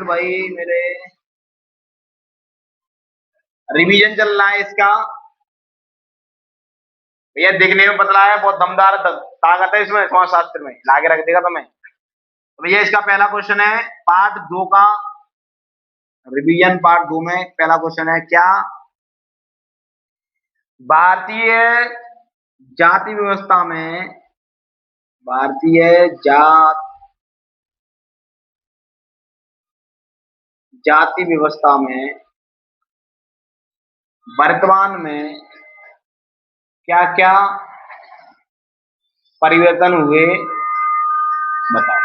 शास्त्र भाई मेरे रिवीजन चल रहा है इसका। भैया दिखने में पतला है, बहुत दमदार ताकत है इसमें, समाज शास्त्र में लाके रख देगा तुम्हें। तो भैया इसका पहला क्वेश्चन है पार्ट 2 का, रिवीजन पार्ट 2 में पहला क्वेश्चन है क्या भारतीय जाति व्यवस्था में, भारतीय जाति व्यवस्था में वर्तमान में क्या क्या परिवर्तन हुए बताओ।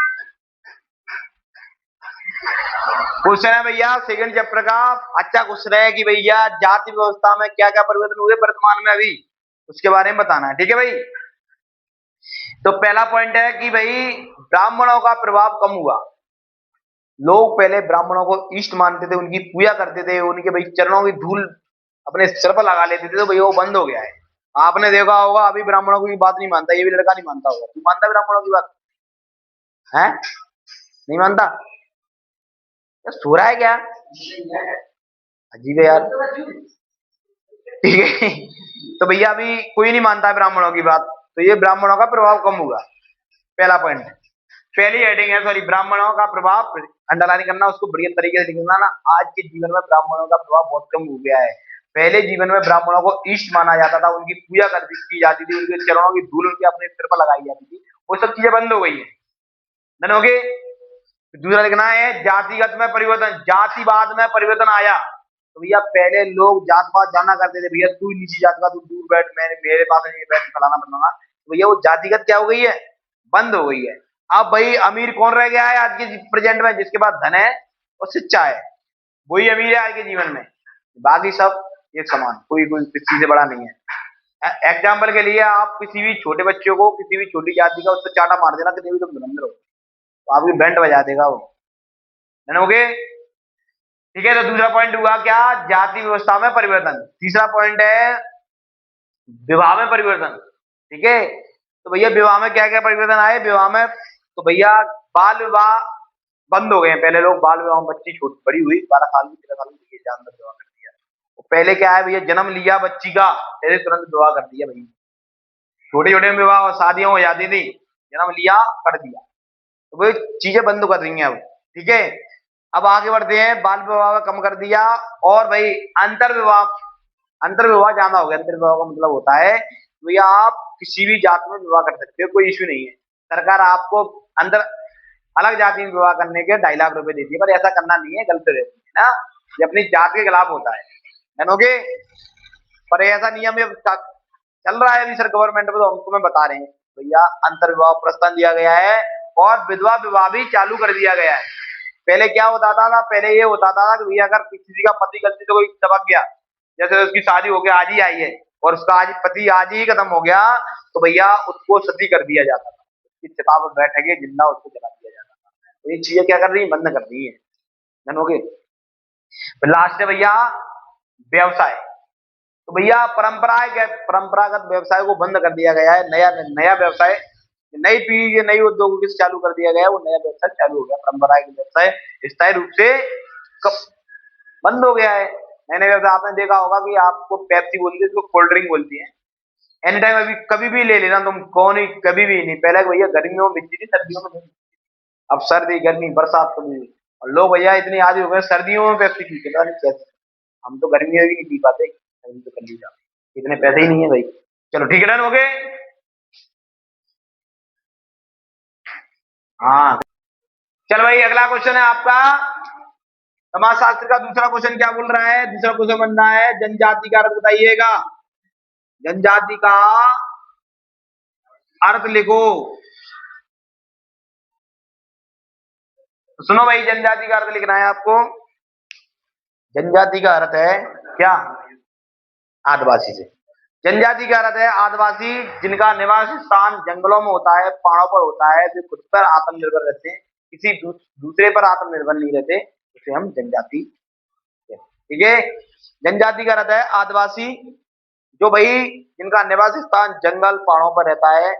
क्वेश्चन है भैया सेकंड चैप्टर का। अच्छा क्वेश्चन है कि भैया जाति व्यवस्था में क्या क्या परिवर्तन हुए वर्तमान में अभी, उसके बारे में बताना है। ठीक है भाई। तो पहला पॉइंट है कि भाई ब्राह्मणों का प्रभाव कम हुआ। लोग पहले ब्राह्मणों को इष्ट मानते थे, उनकी पूजा करते थे, उनके भाई चरणों की धूल अपने सिर पर लगा लेते थे, तो भैया वो बंद हो गया है। आपने देखा होगा अभी ब्राह्मणों की बात नहीं मानता, ये भी लड़का नहीं मानता होगा। तू मानता ब्राह्मणों की बात है? नहीं मानता? सो रहा है क्या? अजीब है यार। ठीक है। तो भैया अभी कोई नहीं मानता है ब्राह्मणों की बात, तो ये ब्राह्मणों का प्रभाव कम हुआ। पहला पॉइंट, पहली हेडिंग है, सॉरी, ब्राह्मणों का प्रभाव अंडरलाइन करना, उसको बढ़िया तरीके से लिखना ना। आज के जीवन में ब्राह्मणों का प्रभाव बहुत कम हो गया है। पहले जीवन में ब्राह्मणों को इष्ट माना जाता था, उनकी पूजा की जाती थी, उनके चरणों की धूल उनके अपने सिर पर लगाई जाती थी। वो सब चीजें बंद हो गई है। डन हो गए। दूसरा लिखना है जातिगत में परिवर्तन, जातिवाद में परिवर्तन आया। तो भैया पहले लोग जातवाद जाना करते थे, भैया तू नीची जात का, तू दूर बैठ, मेरे पास नहीं बैठ, फलाना बनाना। तो भैया वो जातिगत क्या हो गई है, बंद हो गई है। अब भाई अमीर कौन रह गया है आज के प्रेजेंट में? जिसके पास धन है और शिक्षा है, वही अमीर है आज के जीवन में। बाकी सब एक समान, कोई कोई किसी से बड़ा नहीं है। एग्जाम्पल के लिए आप किसी भी छोटे बच्चों को, किसी भी छोटी जाति का, उसको चाटा मार देना, कितने भी तुम धुरंधर हो, तो आपकी बैंड बजा देगा वो। ओके, ठीक है। तो दूसरा पॉइंट हुआ क्या, जाति व्यवस्था में परिवर्तन। तीसरा पॉइंट है विवाह में परिवर्तन। ठीक है। तो भैया विवाह में क्या क्या परिवर्तन आए विवाह में? तो भैया बाल विवाह बंद हो गए। पहले लोग बाल विवाह में, बच्ची छोटी बड़ी हुई 12 साल की 13 साल की, जानवर विवाह कर दिया। तो पहले क्या है भैया, जन्म लिया बच्ची का, पहले तुरंत विवाह कर दिया भैया। छोटे छोटे विवाह और शादियां हो जाती थी, जन्म लिया कर दिया। तो वो चीजें बंद कर रही हैं अब। ठीक है। अब आगे बढ़ते हैं, बाल विवाह कम कर दिया। और भाई अंतर विवाह, अंतर विवाह ज्यादा हो गया। अंतर विवाह का मतलब होता है भैया आप किसी भी जात में विवाह कर सकते हो, कोई इश्यू नहीं है। सरकार आपको अंदर अलग जाति में विवाह करने के 2.5 लाख रुपए देती है, पर ऐसा करना नहीं है, गलत रहती है ना, ये अपनी जात के खिलाफ होता है। जानोगे? पर ऐसा नियम चल रहा है अभी सर गवर्नमेंट में, तो हमको मैं बता रहे हैं भैया अंतर विवाह प्रोत्साहन दिया गया है और विधवा विवाह भी चालू कर दिया गया है। पहले क्या होता था? पहले ये होता था कि भैया अगर किसी का पति गलती से कोई दबक गया, जैसे उसकी शादी हो गया, आज ही आई है, और उसका आज पति आज ही खत्म हो गया, तो भैया उसको सती कर दिया जाता था, उसकी चिता पर बैठ के जिंदा उसको जला दिया जाता था। तो ये चीजें क्या कर रही है, बंद कर रही है। जानोगे? लास्ट है भैया व्यवसाय। तो भैया परंपरागत व्यवसाय को बंद कर दिया गया है। नया नया व्यवसाय, नई पीढ़ी के नई उद्योगों से चालू कर दिया गया, वो नया व्यवसाय चालू हो गया। परंपरागत व्यवसाय स्थायी रूप से बंद हो गया है। नए नए व्यवसाय आपने देखा होगा कि आपको पेप्सी बोलती है, इसको कोल्ड ड्रिंक बोलती है। एनी टाइम अभी कभी भी ले लेना तुम, कौन ही कभी भी नहीं। पहले भैया गर्मियों में बिकती थी, सर्दियों में नहीं। अब सर्दी गर्मी बरसात कभी भी, और लोग भैया इतने आदि हो गए सर्दियों में पेप्सी पीते, पता नहीं कैसे। हम तो गर्मियों में भी नहीं पी पाते, सर्दी तो कर ली जाती, इतने पैसे ही नहीं है भाई। चलो ठीक है, डन हो गए। हाँ चल भाई, अगला क्वेश्चन है आपका समाजशास्त्र का। दूसरा क्वेश्चन क्या बोल रहा है? दूसरा क्वेश्चन बन रहा है जनजाति का अर्थ बताइएगा। जनजाति का अर्थ लिखो। तो सुनो भाई, जनजाति का अर्थ लिखना है आपको। जनजाति का अर्थ है क्या? आदिवासी से। जनजाति का अर्थ है आदिवासी, जिनका निवास स्थान जंगलों में होता है, पहाड़ों पर होता है, जो खुद पर आत्मनिर्भर रहते हैं, किसी दूसरे पर आत्मनिर्भर नहीं रहते, उसे हम जनजाति कहते हैं। ठीक है। जनजाति का अर्थ है आदिवासी, जो भाई जिनका निवास स्थान जंगल पहाड़ों पर रहता है,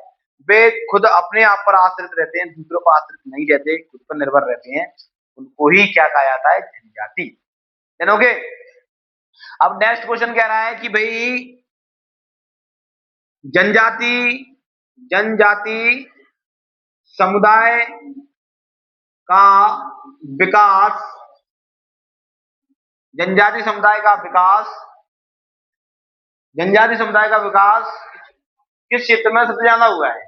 वे खुद अपने आप पर आश्रित रहते हैं, दूसरों पर आश्रित नहीं रहते, खुद पर निर्भर रहते हैं, उनको ही क्या कहा जाता है, जनजाति। देन ओके, अब नेक्स्ट क्वेश्चन कह रहा है कि भाई जनजाति जनजाति समुदाय का विकास, जनजाति समुदाय का विकास, जनजाति समुदाय का विकास किस क्षेत्र में सबसे ज्यादा हुआ है?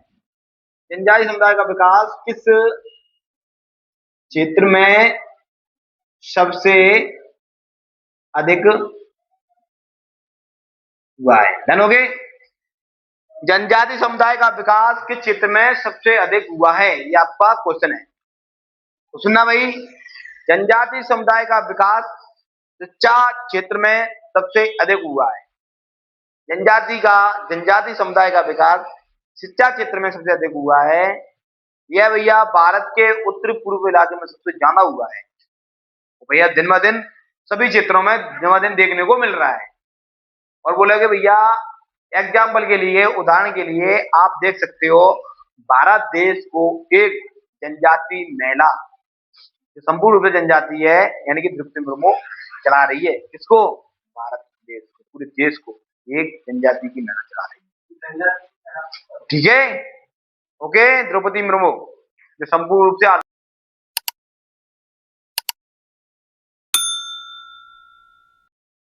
जनजाति समुदाय का विकास किस क्षेत्र में सबसे अधिक हुआ है? डन हो गए। जनजाति समुदाय का विकास किस क्षेत्र में सबसे अधिक हुआ है, ये आपका क्वेश्चन है। तो सुनना भाई, जनजाति समुदाय का विकास शिक्षा क्षेत्र में सबसे अधिक हुआ है। जनजाति समुदाय का विकास शिक्षा क्षेत्र में सबसे अधिक हुआ है। यह भैया भारत के उत्तर पूर्व इलाके में सबसे ज्यादा हुआ है। तो भैया दिन ब दिन सभी क्षेत्रों में दिन ब दिन देखने को मिल रहा है। और बोलोगे भैया एग्जाम्पल के लिए, उदाहरण के लिए आप देख सकते हो, भारत देश को एक जनजाति महिला जो संपूर्ण रूप से जनजाति है यानी कि द्रौपदी मुर्मू चला रही है। किसको? भारत देश को, पूरे देश को एक जनजाति की महिला चला रही है। ठीक है, ओके, द्रौपदी मुर्मू जो संपूर्ण रूप से